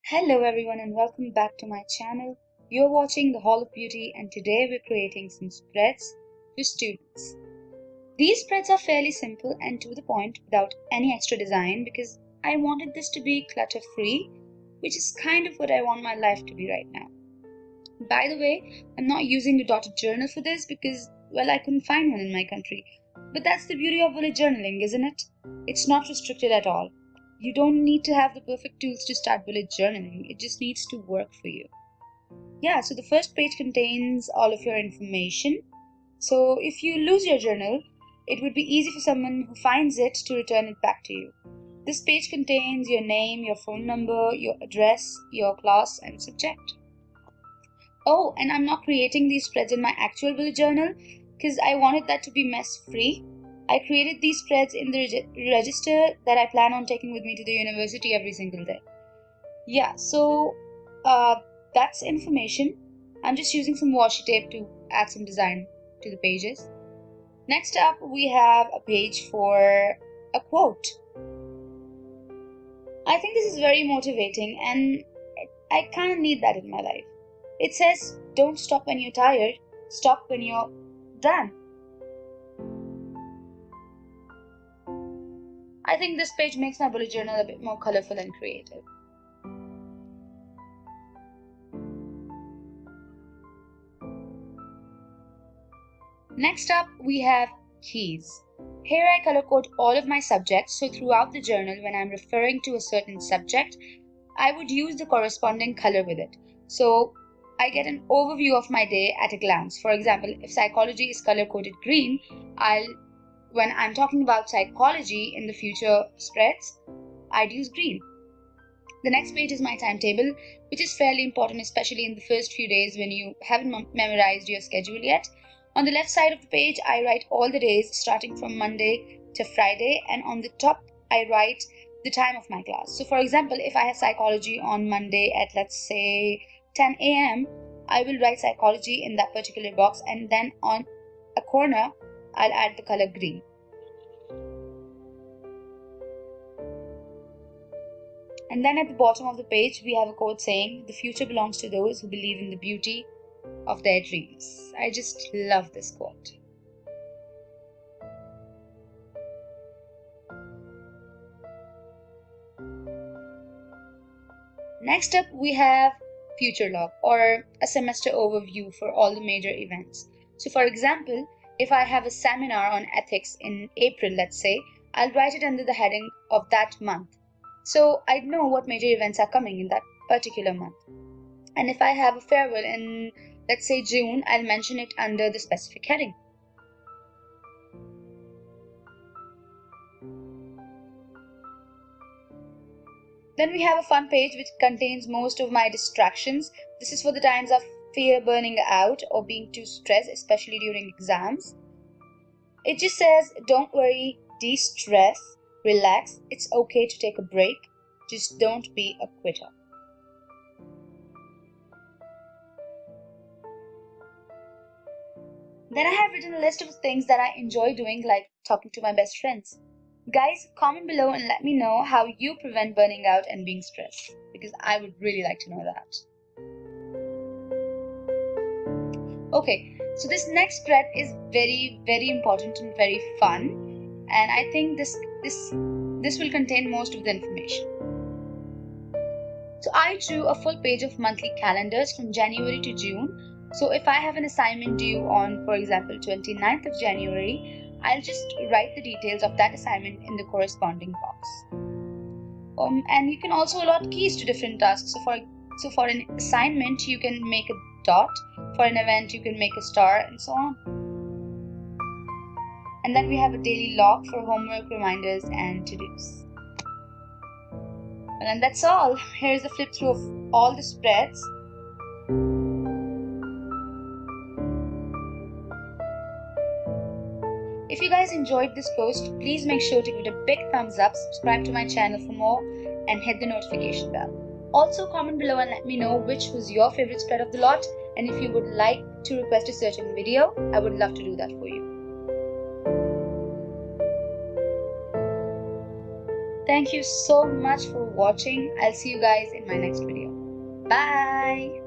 Hello everyone and welcome back to my channel. You're watching The Hall of Beauty and today we're creating some spreads for students. These spreads are fairly simple and to the point without any extra design because I wanted this to be clutter free, which is kind of what I want my life to be right now. By the way, I'm not using a dotted journal for this because, well, I couldn't find one in my country. But that's the beauty of bullet journaling, isn't it? It's not restricted at all. You don't need to have the perfect tools to start bullet journaling, it just needs to work for you. Yeah, so the first page contains all of your information. So if you lose your journal, it would be easy for someone who finds it to return it back to you. This page contains your name, your phone number, your address, your class, and subject. Oh, and I'm not creating these spreads in my actual bullet journal because I wanted that to be mess free. I created these spreads in the register that I plan on taking with me to the university every single day. Yeah, so that's information. I'm just using some washi tape to add some design to the pages. Next up, we have a page for a quote. I think this is very motivating and I kind of need that in my life. It says, don't stop when you're tired, stop when you're done. I think this page makes my bullet journal a bit more colorful and creative. Next up, we have keys. Here I color code all of my subjects, so throughout the journal, when I'm referring to a certain subject, I would use the corresponding color with it. So I get an overview of my day at a glance. For example, if psychology is color coded green, when I'm talking about psychology in the future spreads, I'd use green. The next page is my timetable, which is fairly important, especially in the first few days when you haven't memorized your schedule yet. On the left side of the page, I write all the days starting from Monday to Friday, and on the top, I write the time of my class. So for example, if I have psychology on Monday at, let's say, 10 a.m., I will write psychology in that particular box, and then on a corner, I'll add the color green. And then at the bottom of the page, we have a quote saying, "The future belongs to those who believe in the beauty of their dreams." I just love this quote. Next up, we have future log, or a semester overview for all the major events. So for example, if I have a seminar on ethics in April, let's say, I'll write it under the heading of that month. So I'd know what major events are coming in that particular month. And if I have a farewell in, let's say, June, I'll mention it under the specific heading. Then we have a fun page which contains most of my distractions. This is for the times of fear burning out or being too stressed, especially during exams. It just says, don't worry, de-stress, relax, it's okay to take a break, just don't be a quitter. Then I have written a list of things that I enjoy doing, like talking to my best friends. Guys, comment below and let me know how you prevent burning out and being stressed, because I would really like to know that. Okay, so this next spread is very, very important and very fun, and I think this will contain most of the information. So I drew a full page of monthly calendars from January to June. So if I have an assignment due on, for example, 29th of January, I'll just write the details of that assignment in the corresponding box. And you can also allot keys to different tasks. So for an assignment, you can make a dot. For an event, you can make a star, and so on. And then we have a daily log for homework, reminders, and to-dos. And that's all. Here's a flip through of all the spreads. If you guys enjoyed this post, please make sure to give it a big thumbs up, subscribe to my channel for more, and hit the notification bell. Also comment below and let me know which was your favorite spread of the lot, and if you would like to request a certain video, I would love to do that for you. Thank you so much for watching. I'll see you guys in my next video. Bye.